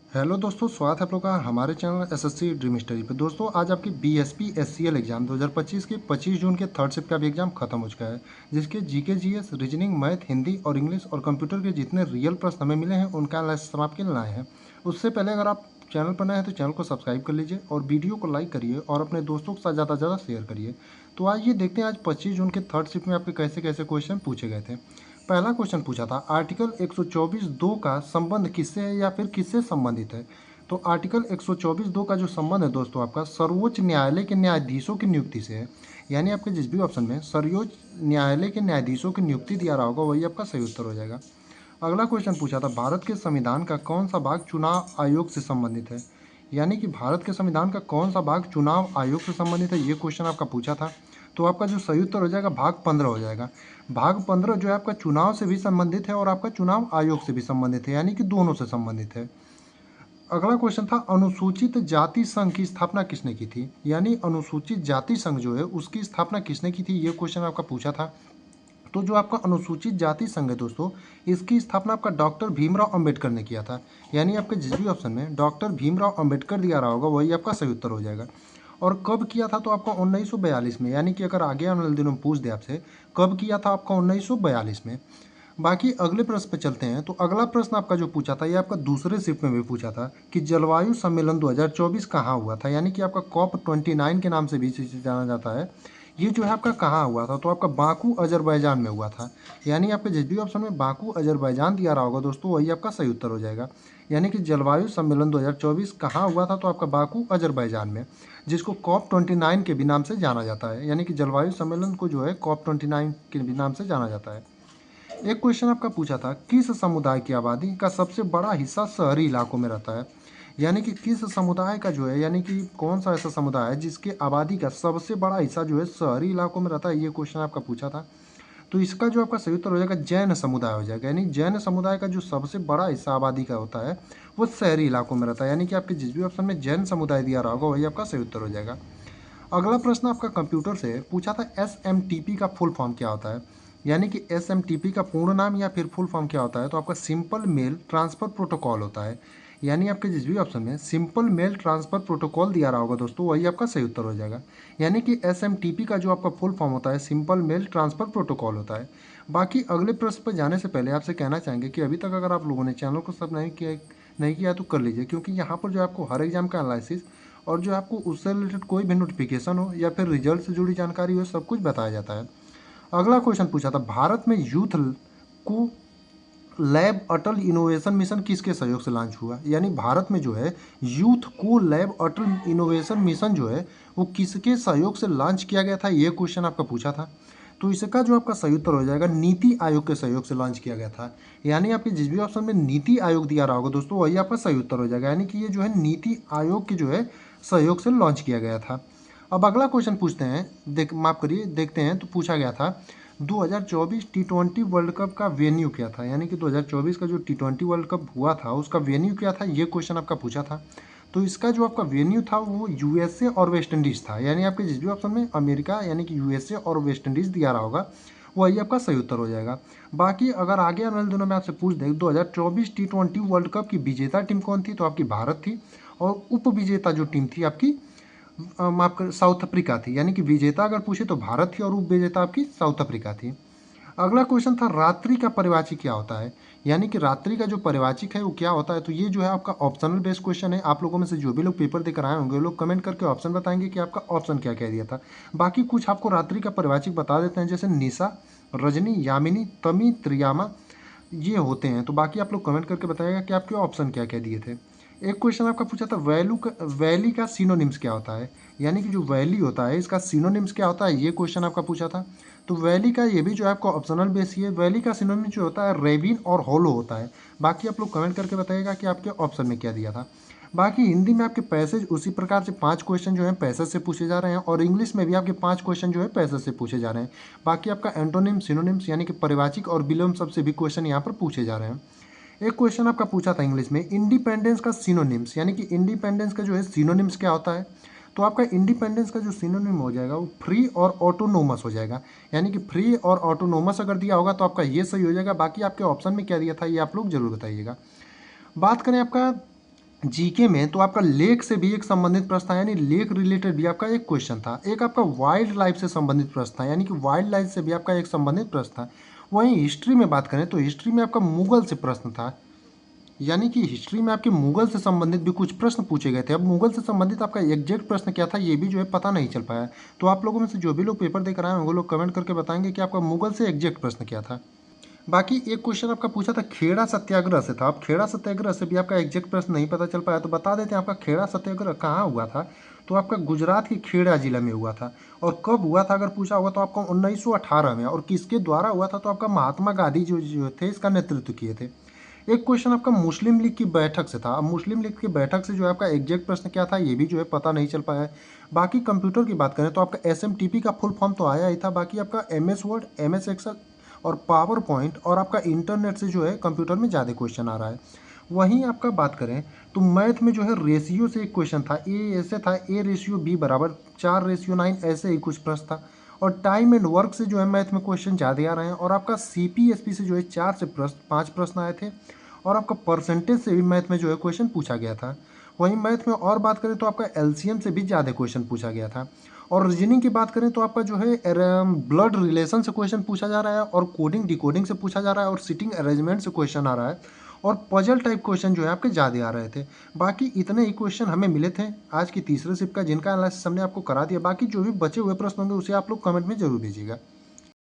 Hello दोस्तों, स्वागत है आप लोग का हमारे चैनल एसएससी ड्रीम स्टडी पे। दोस्तों आज आपकी बीएसपी एससीएल एग्जाम 2025 के 25 जून के थर्ड शिफ्ट का भी एग्जाम खत्म हो चुका है, जिसके GK GS reasoning math Hindi और इंग्लिश और कंप्यूटर के जितने रियल प्रश्न हमें मिले हैं उनका एनालिसिस हम आपके लिए लाए हैं। उससे पहले अगर आप चैनल पर नए हैं तो चैनल को सब्सक्राइब कर लीजिए और वीडियो को लाइक करिए और अपने दोस्तों के साथ ज़्यादा से ज़्यादा शेयर करिए। तो आइए देखते हैं आज 25 जून के थर्ड शिफ्ट में आपके कैसे कैसे क्वेश्चन पूछे गए थे। पहला क्वेश्चन पूछा था आर्टिकल 124(2) का संबंध किससे है या फिर किससे संबंधित है। तो आर्टिकल 124(2) का जो संबंध है दोस्तों आपका सर्वोच्च न्यायालय के न्यायाधीशों की नियुक्ति से है। यानी आपके जिस भी ऑप्शन में सर्वोच्च न्यायालय के न्यायाधीशों की नियुक्ति दिया रहा होगा वही आपका सही उत्तर हो जाएगा। अगला क्वेश्चन पूछा था भारत के संविधान का कौन सा भाग चुनाव आयोग से संबंधित है। यानी कि भारत के संविधान का कौन सा भाग चुनाव आयोग से संबंधित है, ये क्वेश्चन आपका पूछा था। तो आपका जो सही उत्तर हो जाएगा भाग 15 हो जाएगा। भाग 15 जो है आपका चुनाव से भी संबंधित है और आपका चुनाव आयोग से भी संबंधित है, यानी कि दोनों से संबंधित है। अगला क्वेश्चन था अनुसूचित जाति संघ की स्थापना किसने की थी। यानी अनुसूचित जाति संघ जो है उसकी स्थापना किसने की थी, ये क्वेश्चन आपका पूछा था। तो जो आपका अनुसूचित जाति संघ है दोस्तों, इसकी स्थापना आपका डॉक्टर भीमराव अंबेडकर ने किया था। यानी आपके जिस भी ऑप्शन में डॉक्टर भीमराव अंबेडकर दिया रहा होगा वही आपका सही उत्तर हो जाएगा। और कब किया था, तो आपका 1942 में। यानी कि अगर आगे आने वाले दिनों में पूछ दे आपसे कब किया था, आपका 1942 में। बाकी अगले प्रश्न पे चलते हैं। तो अगला प्रश्न आपका जो पूछा था ये आपका दूसरे शिफ्ट में भी पूछा था कि जलवायु सम्मेलन 2024 कहाँ हुआ था। यानी कि आपका COP29 के नाम से भी इसे जाना जाता है। ये जो है आपका कहाँ हुआ था, तो आपका बाकू अजरबैजान में हुआ था। यानी आपके जिस भी ऑप्शन में बाकू अजरबैजान दिया रहा होगा दोस्तों वही आपका सही उत्तर हो जाएगा। यानी कि जलवायु सम्मेलन 2024 कहाँ हुआ था, तो आपका बाकू अजरबैजान में, जिसको COP29 के भी नाम से जाना जाता है। यानी कि जलवायु सम्मेलन को जो है COP29 के भी नाम से जाना जाता है। एक क्वेश्चन आपका पूछा था किस समुदाय की आबादी का सबसे बड़ा हिस्सा शहरी इलाकों में रहता है। यानी कि किस समुदाय का जो है, यानी कि कौन सा ऐसा समुदाय है जिसके आबादी का सबसे बड़ा हिस्सा जो है शहरी इलाकों में रहता है, ये क्वेश्चन आपका पूछा था। तो इसका जो आपका सही उत्तर हो जाएगा जैन समुदाय हो जाएगा। यानी जैन समुदाय का जो सबसे बड़ा हिस्सा आबादी का होता है वो शहरी इलाकों में रहता है। यानी कि आपके जिस भी ऑप्शन में जैन समुदाय दिया रहा होगा वही आपका सही उत्तर हो जाएगा। अगला प्रश्न आपका कंप्यूटर से पूछा था SMTP का फुल फॉर्म क्या होता है। यानी कि SMTP का पूर्ण नाम या फिर फुल फॉर्म क्या होता है, तो आपका सिंपल मेल ट्रांसफ़र प्रोटोकॉल होता है। यानी आपके जिस भी ऑप्शन में सिंपल मेल ट्रांसफ़र प्रोटोकॉल दिया रहा होगा दोस्तों वही आपका सही उत्तर हो जाएगा। यानी कि SMTP का जो आपका फुल फॉर्म होता है सिंपल मेल ट्रांसफ़र प्रोटोकॉल होता है। बाकी अगले प्रश्न पर जाने से पहले आपसे कहना चाहेंगे कि अभी तक अगर आप लोगों ने चैनल को सब नहीं किया तो कर लीजिए, क्योंकि यहाँ पर जो आपको हर एग्जाम का एनालिसिस और जो आपको उससे रिलेटेड कोई भी नोटिफिकेशन हो या फिर रिजल्ट से जुड़ी जानकारी हो सब कुछ बताया जाता है। अगला क्वेश्चन पूछा था भारत में यूथ को लैब अटल इनोवेशन मिशन किसके सहयोग से लॉन्च हुआ। यानी भारत में जो है यूथ को लैब अटल इनोवेशन मिशन जो है वो किसके सहयोग से लॉन्च किया गया था, ये क्वेश्चन आपका पूछा था। तो इसका जो आपका सही उत्तर हो जाएगा नीति आयोग के सहयोग से लॉन्च किया गया था। यानी आपके जिस भी ऑप्शन में नीति आयोग दिया रहा होगा दोस्तों वही आपका सही उत्तर हो जाएगा। यानी कि ये जो है नीति आयोग के जो है सहयोग से लॉन्च किया गया था। अब अगला क्वेश्चन पूछते हैं, माफ करिए देखते हैं। तो पूछा गया था 2024 T20 वर्ल्ड कप का वेन्यू क्या था। यानी कि 2024 का जो T20 वर्ल्ड कप हुआ था उसका वेन्यू क्या था, ये क्वेश्चन आपका पूछा था। तो इसका जो आपका वेन्यू था वो यूएसए और वेस्ट इंडीज़ था। यानी आपके जिस भी ऑप्शन में अमेरिका यानी कि यूएसए और वेस्ट इंडीज़ दिया रहा होगा वही आपका सही उत्तर हो जाएगा। बाकी अगर आगे आने वाले दिनों में आपसे पूछ दें 2024 T20 वर्ल्ड कप की विजेता टीम कौन थी, तो आपकी भारत थी। और उप विजेता जो टीम थी आपकी माफ कर साउथ अफ्रीका थी। यानी कि विजेता अगर पूछे तो भारत थी और उप विजेता आपकी साउथ अफ्रीका थी। अगला क्वेश्चन था रात्रि का परिवाचिक क्या होता है। यानी कि रात्रि का जो परिवाचिक है वो क्या होता है, तो ये जो है आपका ऑप्शनल बेस्ड क्वेश्चन है। आप लोगों में से जो भी लोग पेपर देकर आए होंगे वो लोग कमेंट करके ऑप्शन बताएंगे कि आपका ऑप्शन क्या कह दिया था। बाकी कुछ आपको रात्रि का परिवाचिक बता देते हैं, जैसे निशा, रजनी, यामिनी, तमी, त्रियामा, ये होते हैं। तो बाकी आप लोग कमेंट करके बताइएगा कि आपके ऑप्शन क्या क्या दिए थे। एक क्वेश्चन आपका पूछा था वैली का सिनोनिम्स क्या होता है। यानी कि जो वैली होता है इसका सिनोनिम्स क्या होता है, ये क्वेश्चन आपका पूछा था। तो वैली का ये भी जो है आपको ऑप्शनल बेस ही है। वैली का सिनोनिम जो होता है रेविन और होलो होता है। बाकी आप लोग कमेंट करके बताइएगा कि आपके ऑप्शन में क्या दिया था। बाकी हिंदी में आपके पैसेज उसी प्रकार से 5 क्वेश्चन जो है पैसेज से पूछे जा रहे हैं और इंग्लिश में भी आपके 5 क्वेश्चन जो है पैसेज से पूछे जा रहे हैं। बाकी आपका एंटोनिम सिनोनिम्स यानी कि परिवाचिक और विलोम सबसे भी क्वेश्चन यहाँ पर पूछे जा रहे हैं। एक क्वेश्चन आपका पूछा था इंग्लिश में इंडिपेंडेंस का सिनोनिम्स। यानी कि इंडिपेंडेंस का जो है सिनोनिम्स क्या होता है, तो आपका इंडिपेंडेंस का जो सिनोनिम हो जाएगा वो फ्री और ऑटोनोमस हो जाएगा। यानी कि फ्री और ऑटोनोमस अगर दिया होगा तो आपका ये सही हो जाएगा। बाकी आपके ऑप्शन में क्या दिया था ये आप लोग जरूर बताइएगा। बात करें आपका जीके में तो आपका लेक से भी एक संबंधित प्रश्न था, यानी लेक रिलेटेड भी आपका एक क्वेश्चन था। एक आपका वाइल्ड लाइफ से संबंधित प्रश्न था, यानी कि वाइल्ड लाइफ से भी आपका एक संबंधित प्रश्न था। वहीं हिस्ट्री में बात करें तो हिस्ट्री में आपका मुगल से प्रश्न था, यानी कि हिस्ट्री में आपके मुगल से संबंधित भी कुछ प्रश्न पूछे गए थे। अब मुगल से संबंधित आपका एग्जैक्ट प्रश्न क्या था ये भी जो है पता नहीं चल पाया। तो आप लोगों में से जो भी लोग पेपर देकर आए हैं वो लोग कमेंट करके बताएंगे कि आपका मुगल से एग्जैक्ट प्रश्न क्या था। बाकी एक क्वेश्चन आपका पूछा था खेड़ा सत्याग्रह से था। अब खेड़ा सत्याग्रह से भी आपका एग्जैक्ट प्रश्न नहीं पता चल पाया, तो बता देते हैं आपका खेड़ा सत्याग्रह कहाँ हुआ था। तो आपका गुजरात के खेड़ा जिला में हुआ था। और कब हुआ था अगर पूछा होगा तो आपका 1918 में। और किसके द्वारा हुआ था तो आपका महात्मा गांधी जो थे इसका नेतृत्व किए थे। एक क्वेश्चन आपका मुस्लिम लीग की बैठक से था। अब मुस्लिम लीग की बैठक से जो है आपका एग्जैक्ट प्रश्न क्या था ये भी जो है पता नहीं चल पाया है। बाकी कंप्यूटर की बात करें तो आपका SMTP का फुल फॉर्म तो आया ही था। बाकी आपका MS वर्ड, MS एक्सेल और पावर पॉइंट और आपका इंटरनेट से जो है कंप्यूटर में ज़्यादा क्वेश्चन आ रहा है। वहीं आपका बात करें तो मैथ में जो है रेशियो से एक क्वेश्चन था। ऐसे था A/B बराबर 4/9, ऐसे ही कुछ प्रश्न था। और टाइम एंड वर्क से जो है मैथ में क्वेश्चन ज़्यादा आ रहे हैं। और आपका CPSP से जो है 4 से 5 प्रश्न आए थे। और आपका परसेंटेज से भी मैथ में जो है क्वेश्चन पूछा गया था। वहीं मैथ में और बात करें तो आपका LCM से भी ज़्यादा क्वेश्चन पूछा गया था। और रीजनिंग की बात करें तो आपका जो है ब्लड रिलेशन से क्वेश्चन पूछा जा रहा है, और कोडिंग डिकोडिंग से पूछा जा रहा है, और सिटिंग अरेंजमेंट से क्वेश्चन आ रहा है। और पजल टाइप क्वेश्चन जो है आपके ज़्यादा आ रहे थे। बाकी इतने ही क्वेश्चन हमें मिले थे आज की तीसरे शिफ्ट का, जिनका एनालिसिस हमने आपको करा दिया। बाकी जो भी बचे हुए प्रश्न होंगे उसे आप लोग कमेंट में जरूर भेजिएगा।